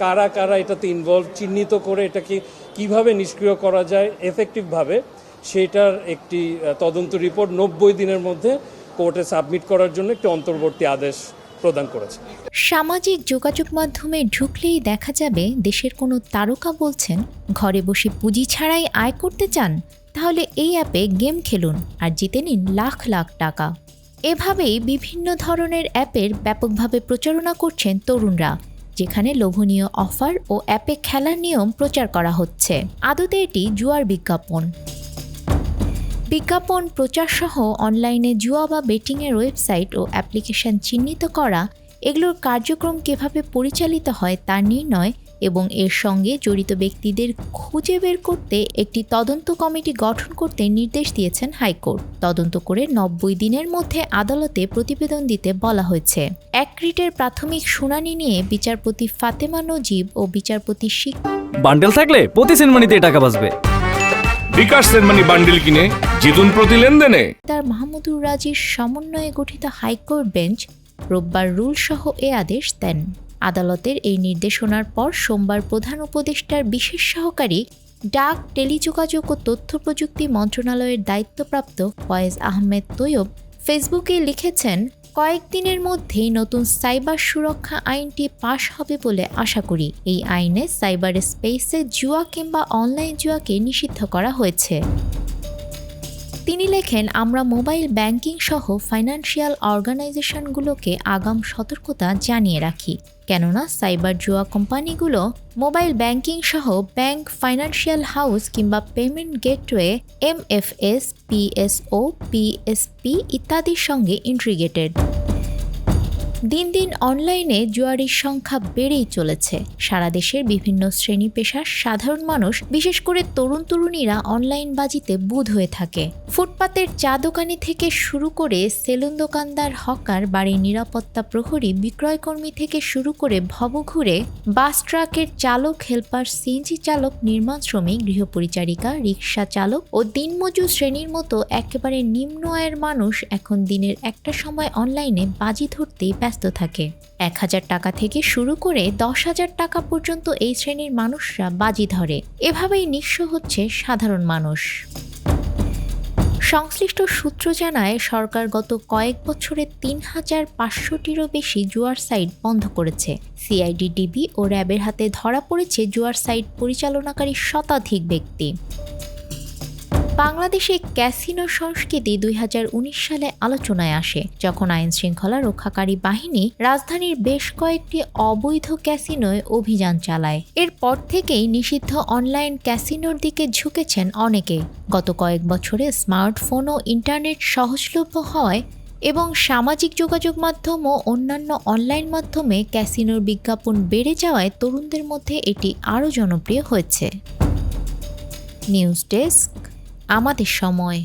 কারা কারা এটাতে ইনভলভ চিহ্নিত করে এটাকে কিভাবে নিষ্ক্রিয় করা যায় এফেক্টিভভাবে, সেটার একটি তদন্ত রিপোর্ট 90 দিনের মধ্যে কোর্টে সাবমিট করার জন্য একটি অন্তর্বর্তী আদেশ প্রদান করেছে। সামাজিক যোগাযোগ মাধ্যমে ঢুকলেই দেখা যাবে দেশের কোনো তারকা বলছেন, ঘরে বসে পুঁজি ছাড়াই আয় করতে চান, তাহলে এই অ্যাপে গেম খেলুন আর জিতে নিন লাখ লাখ টাকা। এভাবেই বিভিন্ন ধরনের অ্যাপের ব্যাপকভাবে প্রচারণা করছেন তরুণরা, যেখানে লোভনীয় অফার ও অ্যাপে খেলার নিয়ম প্রচার করা হচ্ছে। আদতে এটি জুয়ার বিজ্ঞাপন। বিজ্ঞাপন প্রচারসহ অনলাইনে জুয়া বা বেটিংয়ের ওয়েবসাইট ও অ্যাপ্লিকেশন চিহ্নিত করা, এগুলোর কার্যক্রম কিভাবে পরিচালিত হয় তা নির্ণয় এবং এর সঙ্গে জড়িত ব্যক্তিদের খুঁজে বের করতে একটি তদন্ত কমিটি গঠন করতে নির্দেশ দিয়েছেন হাইকোর্ট। তদন্ত করে 90 দিনের মধ্যে আদালতে প্রতিবেদন দিতে বলা হয়েছে। এক রিটের প্রাথমিক শুনানি নিয়ে বিচারপতি ফাতেমা নজিব ও বিচারপতি বান্ডেল থাকলে প্রতি সেনমানিতে টাকা বাঁচবে। বিকাশ সেনমানি বান্ডেল কিনে জিতুন প্রতি লেনদেনে। তার মাহমুদুর রাজির সমন্বয়ে গঠিত হাইকোর্ট বেঞ্চ রোববার রুলসহ এ আদেশ দেন। আদালতের এই নির্দেশনার পর সোমবার প্রধান উপদেষ্টার বিশেষ সহকারী ডাক, টেলিযোগাযোগ ও তথ্য প্রযুক্তি মন্ত্রণালয়ের দায়িত্বপ্রাপ্ত ফয়েজ আহমেদ তৈয়ব ফেসবুকে লিখেছেন, কয়েকদিনের মধ্যেই নতুন সাইবার সুরক্ষা আইনটি পাশ হবে বলে আশা করি। এই আইনে সাইবার স্পেসে জুয়া কিংবা অনলাইন জুয়াকে নিষিদ্ধ করা হয়েছে। তিনি লেখেন, আমরা মোবাইল ব্যাংকিং সহ ফাইন্যান্সিয়াল অর্গানাইজেশনগুলোকে আগাম সতর্কতা জানিয়ে রাখি, কেননা সাইবার জুয়া কোম্পানিগুলো মোবাইল ব্যাংকিং সহ ব্যাংক, ফাইন্যান্সিয়াল হাউস কিংবা payment gateway, MFS, PSO, PSP ইত্যাদির সঙ্গে ইন্টিগ্রেটেড। দিন দিন অনলাইনে জুয়ারির সংখ্যা বেড়েই চলেছে। সারা দেশের বিভিন্ন শ্রেণী পেশার সাধারণ মানুষ, বিশেষ করে তরুণ তরুণীরা অনলাইন বাজিতে বুঁদ হয়ে থাকে। ফুটপাতের চা দোকানি থেকে শুরু করে সেলুন দোকানদার, হকার, বাড়ির নিরাপত্তা প্রহরী, বিক্রয়কর্মী থেকে শুরু করে ভবঘুরে, বাস ট্রাকের চালক, হেল্পার, সিএনজি চালক, নির্মাণ শ্রমিক, গৃহপরিচারিকা, রিক্সা চালক ও দিনমজুর শ্রেণীর মতো একেবারে নিম্ন আয়ের মানুষ এখন দিনের একটা সময় অনলাইনে বাজি ধরতেই ব্যস্ত থাকে। 1000 টাকা থেকে শুরু করে 10,000 টাকা পর্যন্ত এই শ্রেণীর মানুষরা বাজি ধরে। এভাবেই নিঃস্ব হচ্ছে সাধারণ মানুষ। সংশ্লিষ্ট সূত্র জানায়, সরকার গত কয়েক বছরে 3,500টিরও বেশি জুয়ার সাইট বন্ধ করেছে। সিআইডি, ডিবি ও র্যাবের হাতে ধরা পড়েছে জুয়ার সাইট পরিচালনাকারী শতাধিক ব্যক্তি। বাংলাদেশে ক্যাসিনো সংস্কৃতি 2019 সালে আলোচনায় আসে, যখন আইন শৃঙ্খলা রক্ষাকারী বাহিনী রাজধানীর বেশ কয়েকটি অবৈধ ক্যাসিনোয় অভিযান চালায়। এরপর থেকেই নিষিদ্ধ অনলাইন ক্যাসিনোর দিকে ঝুঁকেছেন অনেকে। গত কয়েক বছরে স্মার্টফোন ও ইন্টারনেট সহজলভ্য হওয়ায় এবং সামাজিক যোগাযোগ মাধ্যম ও অন্যান্য অনলাইন মাধ্যমে ক্যাসিনোর বিজ্ঞাপন বেড়ে যাওয়ায় তরুণদের মধ্যে এটি আরও জনপ্রিয় হয়েছে। নিউজ ডেস্ক, আমাদের সময়।